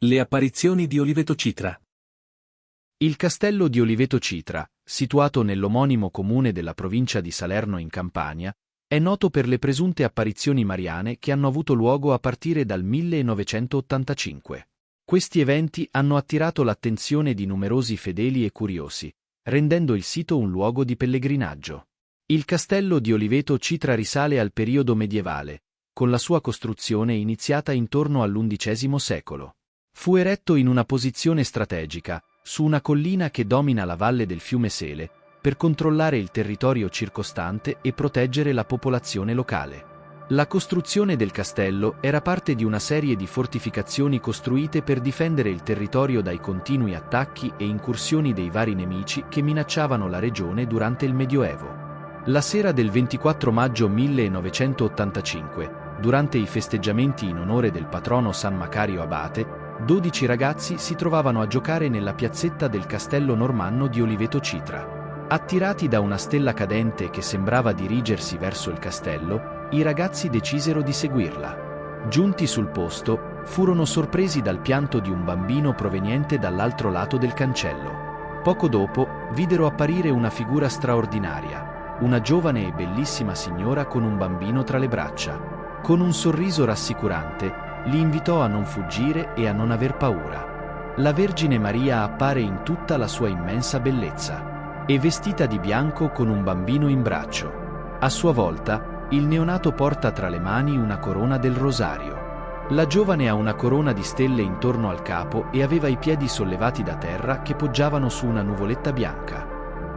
Le apparizioni di Oliveto Citra. Il castello di Oliveto Citra, situato nell'omonimo comune della provincia di Salerno in Campania, è noto per le presunte apparizioni mariane che hanno avuto luogo a partire dal 1985. Questi eventi hanno attirato l'attenzione di numerosi fedeli e curiosi, rendendo il sito un luogo di pellegrinaggio. Il castello di Oliveto Citra risale al periodo medievale, con la sua costruzione iniziata intorno all'undicesimo secolo. Fu eretto in una posizione strategica, su una collina che domina la valle del fiume Sele, per controllare il territorio circostante e proteggere la popolazione locale. La costruzione del castello era parte di una serie di fortificazioni costruite per difendere il territorio dai continui attacchi e incursioni dei vari nemici che minacciavano la regione durante il Medioevo. La sera del 24 maggio 1985, durante i festeggiamenti in onore del patrono San Macario Abate, 12 ragazzi si trovavano a giocare nella piazzetta del castello normanno di Oliveto Citra. Attirati da una stella cadente che sembrava dirigersi verso il castello, i ragazzi decisero di seguirla. Giunti sul posto, furono sorpresi dal pianto di un bambino proveniente dall'altro lato del cancello. Poco dopo, videro apparire una figura straordinaria, una giovane e bellissima signora con un bambino tra le braccia. Con un sorriso rassicurante, li invitò a non fuggire e a non aver paura. La Vergine Maria appare in tutta la sua immensa bellezza. È vestita di bianco con un bambino in braccio. A sua volta, il neonato porta tra le mani una corona del rosario. La giovane ha una corona di stelle intorno al capo e aveva i piedi sollevati da terra che poggiavano su una nuvoletta bianca.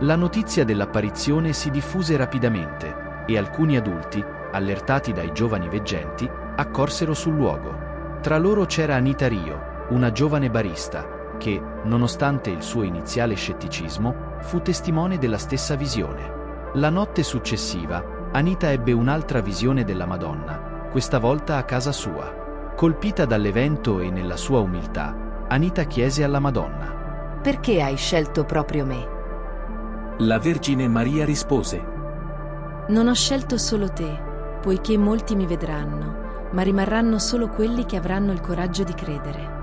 La notizia dell'apparizione si diffuse rapidamente e alcuni adulti, allertati dai giovani veggenti, accorsero sul luogo. Tra loro c'era Anita Rio, una giovane barista, che, nonostante il suo iniziale scetticismo, fu testimone della stessa visione. La notte successiva, Anita ebbe un'altra visione della Madonna, questa volta a casa sua. Colpita dall'evento e nella sua umiltà, Anita chiese alla Madonna: «Perché hai scelto proprio me?» La Vergine Maria rispose: «Non ho scelto solo te, poiché molti mi vedranno, ma rimarranno solo quelli che avranno il coraggio di credere».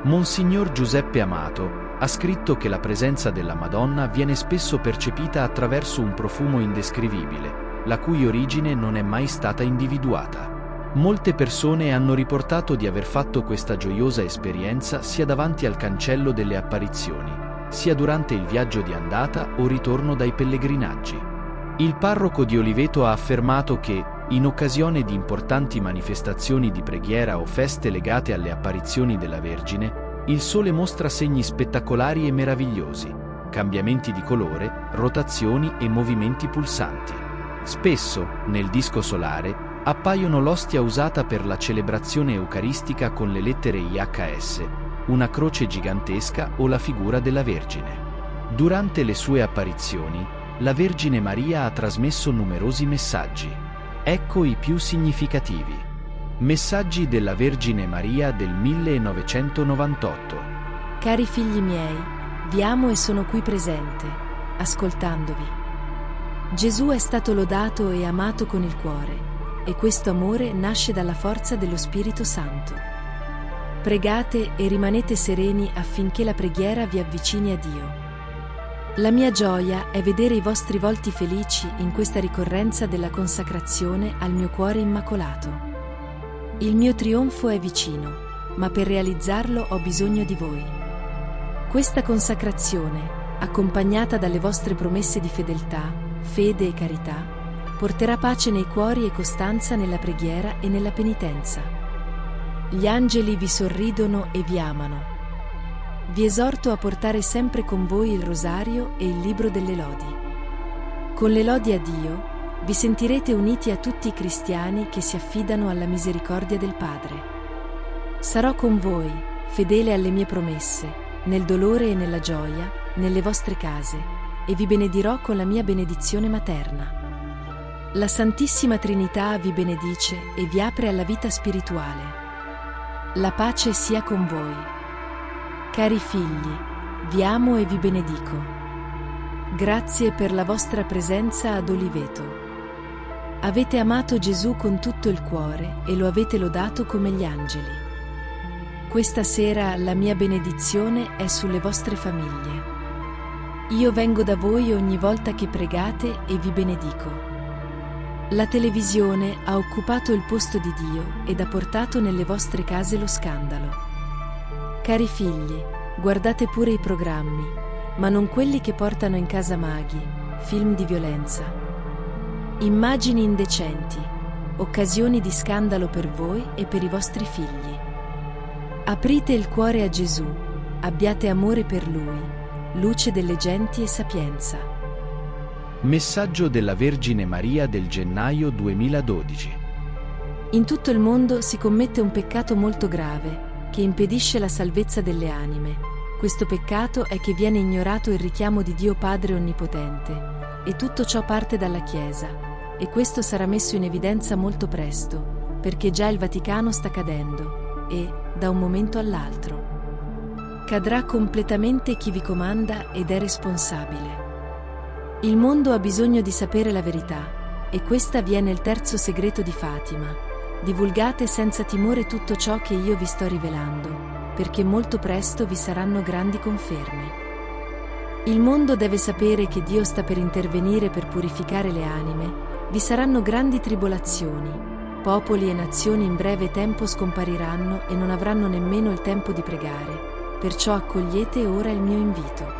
Monsignor Giuseppe Amato ha scritto che la presenza della Madonna viene spesso percepita attraverso un profumo indescrivibile, la cui origine non è mai stata individuata. Molte persone hanno riportato di aver fatto questa gioiosa esperienza sia davanti al cancello delle apparizioni, sia durante il viaggio di andata o ritorno dai pellegrinaggi. Il parroco di Oliveto ha affermato che, in occasione di importanti manifestazioni di preghiera o feste legate alle apparizioni della Vergine, il sole mostra segni spettacolari e meravigliosi, cambiamenti di colore, rotazioni e movimenti pulsanti. Spesso, nel disco solare, appaiono l'ostia usata per la celebrazione eucaristica con le lettere IHS, una croce gigantesca o la figura della Vergine. Durante le sue apparizioni, la Vergine Maria ha trasmesso numerosi messaggi. Ecco i più significativi. Messaggi della Vergine Maria del 1998. Cari figli miei, vi amo e sono qui presente, ascoltandovi. Gesù è stato lodato e amato con il cuore, e questo amore nasce dalla forza dello Spirito Santo. Pregate e rimanete sereni affinché la preghiera vi avvicini a Dio. La mia gioia è vedere i vostri volti felici in questa ricorrenza della consacrazione al mio cuore immacolato. Il mio trionfo è vicino, ma per realizzarlo ho bisogno di voi. Questa consacrazione, accompagnata dalle vostre promesse di fedeltà, fede e carità, porterà pace nei cuori e costanza nella preghiera e nella penitenza. Gli angeli vi sorridono e vi amano. Vi esorto a portare sempre con voi il rosario e il libro delle lodi. Con le lodi a Dio, vi sentirete uniti a tutti i cristiani che si affidano alla misericordia del Padre. Sarò con voi, fedele alle mie promesse, nel dolore e nella gioia, nelle vostre case, e vi benedirò con la mia benedizione materna. La Santissima Trinità vi benedice e vi apre alla vita spirituale. La pace sia con voi. Cari figli, vi amo e vi benedico. Grazie per la vostra presenza ad Oliveto. Avete amato Gesù con tutto il cuore e lo avete lodato come gli angeli. Questa sera la mia benedizione è sulle vostre famiglie. Io vengo da voi ogni volta che pregate e vi benedico. La televisione ha occupato il posto di Dio ed ha portato nelle vostre case lo scandalo. Cari figli, guardate pure i programmi, ma non quelli che portano in casa maghi, film di violenza. Immagini indecenti, occasioni di scandalo per voi e per i vostri figli. Aprite il cuore a Gesù, abbiate amore per Lui, luce delle genti e sapienza. Messaggio della Vergine Maria del gennaio 2012. In tutto il mondo si commette un peccato molto grave, che impedisce la salvezza delle anime. Questo peccato è che viene ignorato il richiamo di Dio Padre Onnipotente, e tutto ciò parte dalla Chiesa, e questo sarà messo in evidenza molto presto, perché già il Vaticano sta cadendo, e, da un momento all'altro, cadrà completamente chi vi comanda ed è responsabile. Il mondo ha bisogno di sapere la verità, e questa viene il terzo segreto di Fatima. Divulgate senza timore tutto ciò che io vi sto rivelando, perché molto presto vi saranno grandi conferme. Il mondo deve sapere che Dio sta per intervenire per purificare le anime, vi saranno grandi tribolazioni, popoli e nazioni in breve tempo scompariranno e non avranno nemmeno il tempo di pregare, perciò accogliete ora il mio invito.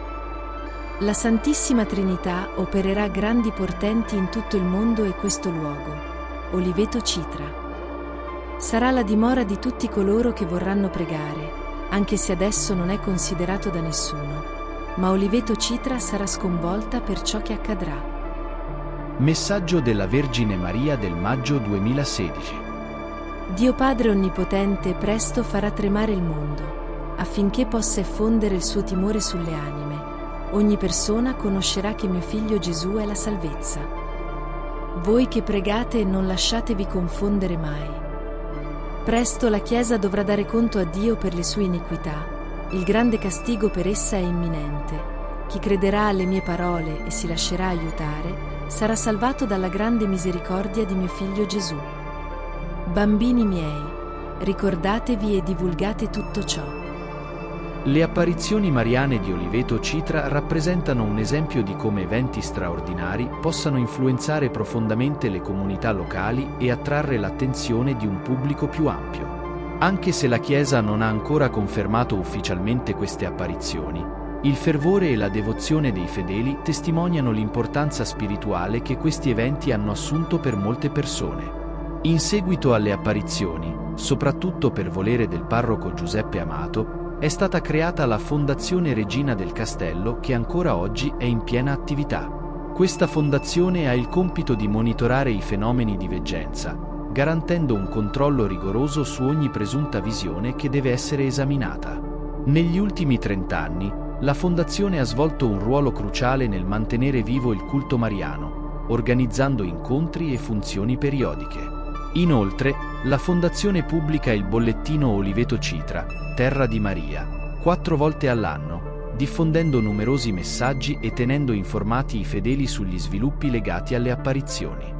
La Santissima Trinità opererà grandi portenti in tutto il mondo e questo luogo, Oliveto Citra, sarà la dimora di tutti coloro che vorranno pregare, anche se adesso non è considerato da nessuno, ma Oliveto Citra sarà sconvolta per ciò che accadrà. Messaggio della Vergine Maria del maggio 2016. Dio Padre Onnipotente presto farà tremare il mondo, affinché possa effondere il suo timore sulle anime. Ogni persona conoscerà che mio figlio Gesù è la salvezza. Voi che pregate non lasciatevi confondere mai. Presto la Chiesa dovrà dare conto a Dio per le sue iniquità, il grande castigo per essa è imminente. Chi crederà alle mie parole e si lascerà aiutare, sarà salvato dalla grande misericordia di mio figlio Gesù. Bambini miei, ricordatevi e divulgate tutto ciò. Le apparizioni mariane di Oliveto Citra rappresentano un esempio di come eventi straordinari possano influenzare profondamente le comunità locali e attrarre l'attenzione di un pubblico più ampio. Anche se la Chiesa non ha ancora confermato ufficialmente queste apparizioni, il fervore e la devozione dei fedeli testimoniano l'importanza spirituale che questi eventi hanno assunto per molte persone. In seguito alle apparizioni, soprattutto per volere del parroco Giuseppe Amato, è stata creata la Fondazione Regina del Castello che ancora oggi è in piena attività. Questa fondazione ha il compito di monitorare i fenomeni di veggenza, garantendo un controllo rigoroso su ogni presunta visione che deve essere esaminata. Negli ultimi 30 anni, la Fondazione ha svolto un ruolo cruciale nel mantenere vivo il culto mariano, organizzando incontri e funzioni periodiche. Inoltre, la Fondazione pubblica il bollettino Oliveto Citra, Terra di Maria, 4 volte all'anno, diffondendo numerosi messaggi e tenendo informati i fedeli sugli sviluppi legati alle apparizioni.